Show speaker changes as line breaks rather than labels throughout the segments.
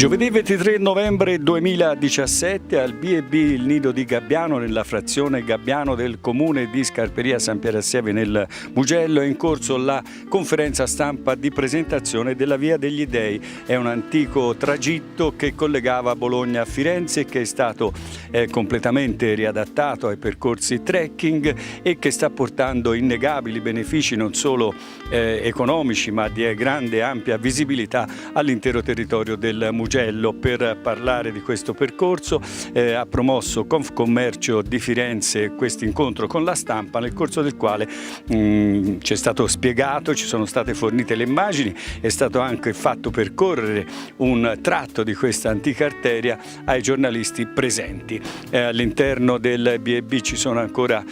Giovedì 23 novembre 2017 al B&B Il Nido di Gabbiano, nella frazione Gabbiano del comune di Scarperia San Piero a Sieve nel Mugello, è in corso la conferenza stampa di presentazione della Via degli Dei. È un antico tragitto che collegava Bologna a Firenze, che è stato completamente riadattato ai percorsi trekking e che sta portando innegabili benefici non solo economici ma di grande e ampia visibilità all'intero territorio del Mugello. Per parlare di questo percorso ha promosso Confcommercio di Firenze questo incontro con la stampa, nel corso del quale ci è stato spiegato, ci sono state fornite le immagini, è stato anche fatto percorrere un tratto di questa antica arteria ai giornalisti presenti. All'interno del B&B ci sono ancora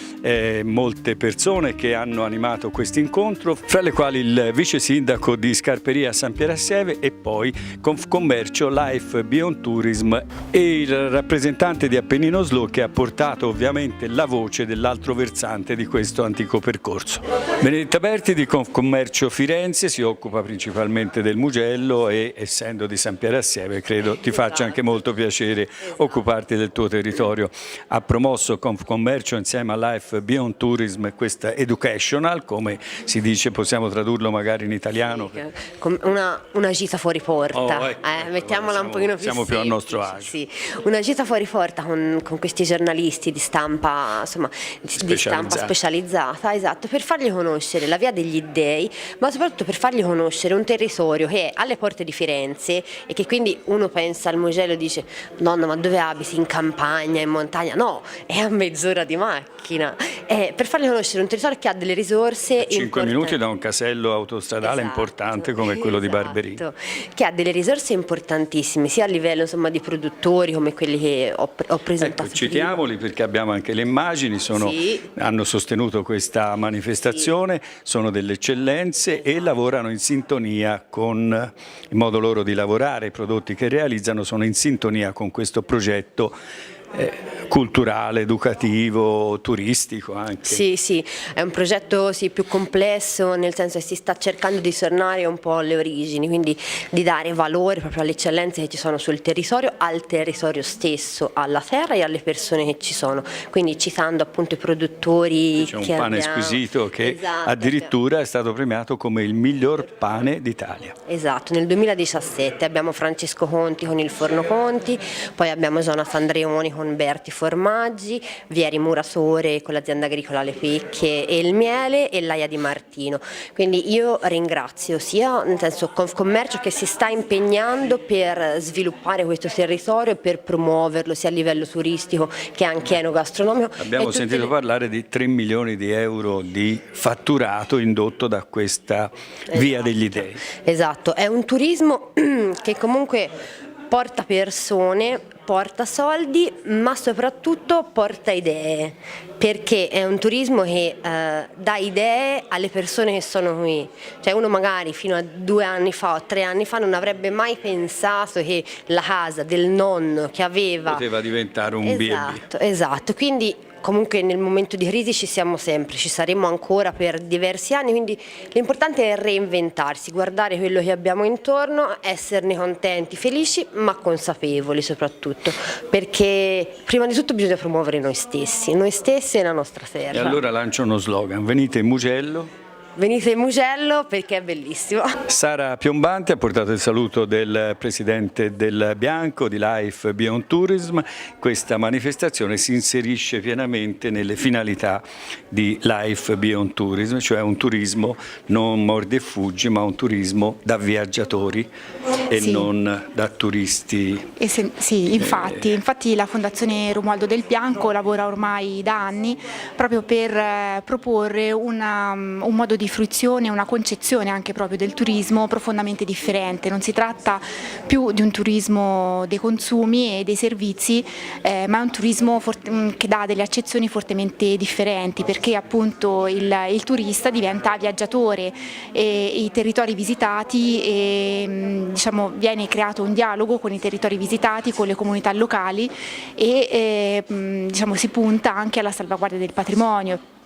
molte persone che hanno animato questo incontro, fra le quali il vice sindaco di Scarperia San Piero a Sieve e poi Confcommercio, Life Beyond Tourism e il rappresentante di Appennino Slow, che ha portato ovviamente la voce dell'altro versante di questo antico percorso. Benedetta Berti di Confcommercio Firenze si occupa principalmente del Mugello e, essendo di San Piero a Sieve, credo ti faccia anche molto piacere occuparti del tuo territorio. Ha promosso Confcommercio insieme a Life Beyond Tourism questa educational, come si dice, possiamo tradurlo magari in italiano.
Una gita fuori porta, mettiamola un pochino più
siamo più a nostro agio.
Sì. Una gita fuori porta con questi giornalisti di stampa, insomma, di stampa specializzata, esatto, per fargli conoscere la Via degli Dei, ma soprattutto per fargli conoscere un territorio che è alle porte di Firenze e che quindi uno pensa al Mugello e dice: nonna, ma dove abiti? In campagna, in montagna? No, è a mezz'ora di macchina. Per fargli conoscere un territorio che ha delle risorse
5 minuti da un casello autostradale importante come quello di Barberini,
che ha delle risorse importantissime sia a livello, insomma, di produttori come quelli che ho presentato.
Ecco, citiamoli perché abbiamo anche le immagini, hanno sostenuto questa manifestazione, sono delle eccellenze e lavorano in sintonia con il modo loro di lavorare, i prodotti che realizzano sono in sintonia con questo progetto culturale, educativo, turistico anche.
Sì, è un progetto più complesso, nel senso che si sta cercando di tornare un po' alle origini, quindi di dare valore proprio alle eccellenze che ci sono sul territorio, al territorio stesso, alla terra e alle persone che ci sono, quindi citando appunto i produttori.
C'è un pane squisito che addirittura è stato premiato come il miglior pane d'Italia.
Esatto, nel 2017 abbiamo Francesco Conti con il Forno Conti, poi abbiamo Jonathan Andreoni con Berti Formaggi, Vieri Muratore con l'azienda agricola Le Pecche e il Miele e Laia Di Martino. Quindi io ringrazio sia nel senso Confcommercio che si sta impegnando per sviluppare questo territorio e per promuoverlo sia a livello turistico che anche enogastronomico.
Abbiamo sentito parlare di 3 milioni di euro di fatturato indotto da questa Via degli Dei.
Esatto, è un turismo che comunque porta persone, porta soldi, ma soprattutto porta idee, perché è un turismo che dà idee alle persone che sono qui. Cioè uno magari fino a 2 anni fa o 3 anni fa non avrebbe mai pensato che la casa del nonno che aveva
poteva diventare un B&B.
Esatto, quindi comunque nel momento di crisi ci siamo sempre, ci saremo ancora per diversi anni, quindi l'importante è reinventarsi, guardare quello che abbiamo intorno, esserne contenti, felici ma consapevoli soprattutto, perché prima di tutto bisogna promuovere noi stessi e la nostra terra.
E allora lancio uno slogan: venite in Mugello.
Venite in Mugello perché è bellissimo.
Sara Piombanti ha portato il saluto del presidente del Bianco di Life Beyond Tourism. Questa manifestazione si inserisce pienamente nelle finalità di Life Beyond Tourism, cioè un turismo non mordi e fuggi, ma un turismo da viaggiatori e non da turisti.
Sì, infatti la Fondazione Romualdo del Bianco lavora ormai da anni proprio per proporre un modo di fruizione, una concezione anche proprio del turismo profondamente differente. Non si tratta più di un turismo dei consumi e dei servizi, ma è un turismo che dà delle accezioni fortemente differenti, perché appunto il turista diventa viaggiatore e i territori visitati e diciamo viene creato un dialogo con i territori visitati, con le comunità locali e diciamo si punta anche alla salvaguardia del patrimonio.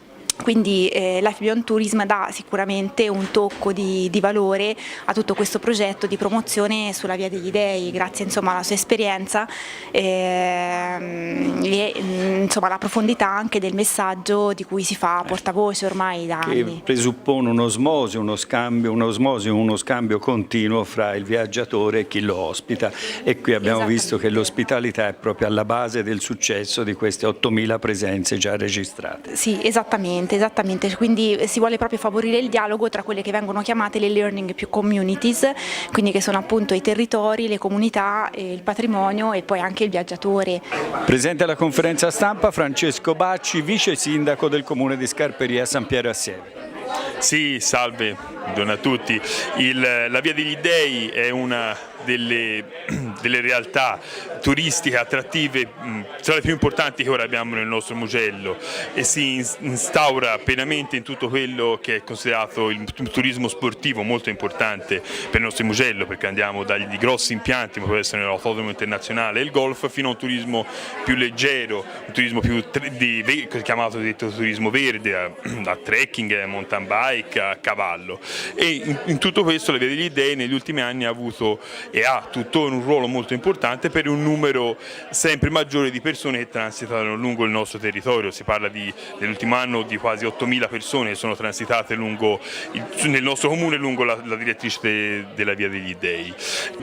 Quindi Life Beyond Tourism dà sicuramente un tocco di valore a tutto questo progetto di promozione sulla Via degli Dei, grazie insomma alla sua esperienza e insomma alla profondità anche del messaggio di cui si fa portavoce ormai da anni.
Che presuppone un'osmosi, uno scambio continuo fra il viaggiatore e chi lo ospita, e qui abbiamo visto che l'ospitalità è proprio alla base del successo di queste 8.000 presenze già registrate.
Sì, esattamente, quindi si vuole proprio favorire il dialogo tra quelle che vengono chiamate le learning più communities, quindi che sono appunto i territori, le comunità, il patrimonio e poi anche il viaggiatore.
Presente alla conferenza stampa Francesco Bacci, vice sindaco del comune di Scarperia San Piero Assieve.
Sì, salve, buongiorno a tutti. La Via degli Dei è una delle realtà turistiche attrattive tra le più importanti che ora abbiamo nel nostro Mugello, e si instaura pienamente in tutto quello che è considerato il turismo sportivo molto importante per il nostro Mugello, perché andiamo dagli grossi impianti come può essere l'autodromo internazionale e il golf, fino a un turismo più leggero, un turismo più chiamato detto turismo verde, a trekking, a mountain bike, a cavallo. E in tutto questo la Via degli Dei negli ultimi anni ha avuto e ha tuttora un ruolo molto importante per un numero sempre maggiore di persone che transitano lungo il nostro territorio. Si parla nell'ultimo anno di quasi 8.000 persone che sono transitate nel nostro comune lungo la direttrice della Via degli Dei.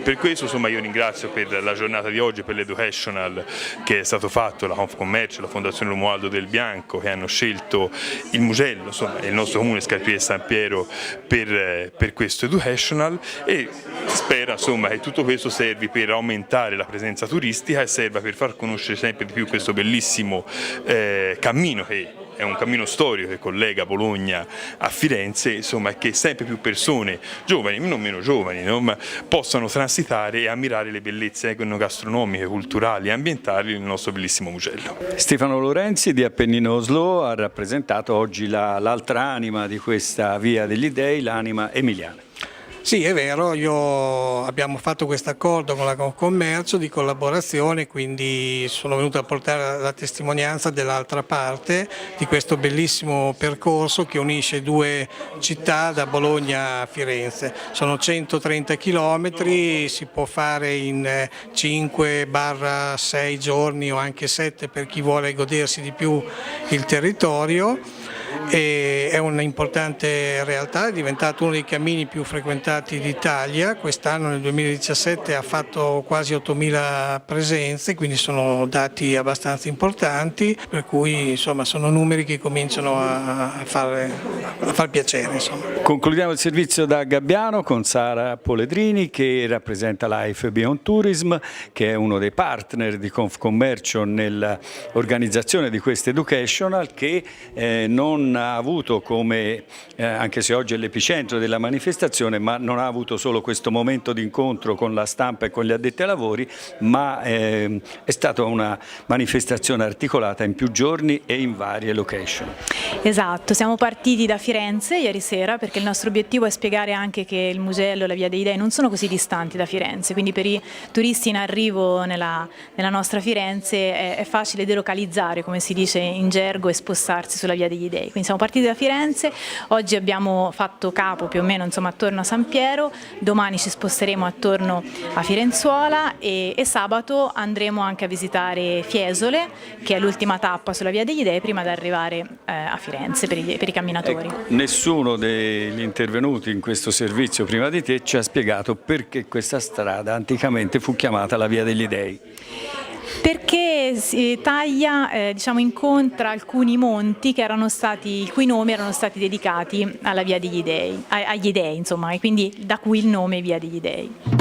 Per questo insomma io ringrazio per la giornata di oggi, per l'educational che è stato fatto, la Confcommercio, la Fondazione Romualdo del Bianco, che hanno scelto il Mugello, insomma il nostro comune Scarperia San Piero per questo educational, e spera insomma che tutto questo servi per aumentare la presenza turistica e serva per far conoscere sempre di più questo bellissimo cammino, che è un cammino storico che collega Bologna a Firenze, insomma, che sempre più persone, giovani, non meno giovani, possano transitare e ammirare le bellezze enogastronomiche, culturali e ambientali del nostro bellissimo Mugello.
Stefano Lorenzi di Appennino Oslo ha rappresentato oggi l'altra anima di questa Via degli Dei, l'anima emiliana.
Sì, è vero, abbiamo fatto questo accordo con la Confcommercio di collaborazione, quindi sono venuto a portare la testimonianza dell'altra parte di questo bellissimo percorso che unisce due città, da Bologna a Firenze. Sono 130 chilometri, si può fare in 5-6 giorni o anche 7 per chi vuole godersi di più il territorio. È un'importante realtà, è diventato uno dei cammini più frequentati d'Italia. Quest'anno nel 2017 ha fatto quasi 8.000 presenze, quindi sono dati abbastanza importanti, per cui insomma sono numeri che cominciano a far piacere. Insomma.
Concludiamo il servizio da Gabbiano con Sara Poledrini, che rappresenta Life Beyond Tourism, che è uno dei partner di Confcommercio nell'organizzazione di questo educational, che non ha avuto come, anche se oggi è l'epicentro della manifestazione, ma non ha avuto solo questo momento di incontro con la stampa e con gli addetti ai lavori, ma è stata una manifestazione articolata in più giorni e in varie location.
Esatto, siamo partiti da Firenze ieri sera, perché il nostro obiettivo è spiegare anche che il Mugello e la Via dei Dei non sono così distanti da Firenze, quindi per i turisti in arrivo nella nostra Firenze è facile delocalizzare, come si dice in gergo, e spostarsi sulla Via degli Dei. Quindi siamo partiti da Firenze, oggi abbiamo fatto capo più o meno attorno a San Piero, domani ci sposteremo attorno a Firenzuola e sabato andremo anche a visitare Fiesole, che è l'ultima tappa sulla Via degli Dei prima di arrivare a Firenze per i camminatori.
Nessuno degli intervenuti in questo servizio prima di te ci ha spiegato perché questa strada anticamente fu chiamata la Via degli Dei.
Perché taglia, incontra alcuni monti il cui nomi erano stati dedicati alla Via degli Dei, agli Dei, insomma, e quindi da cui il nome Via degli Dei.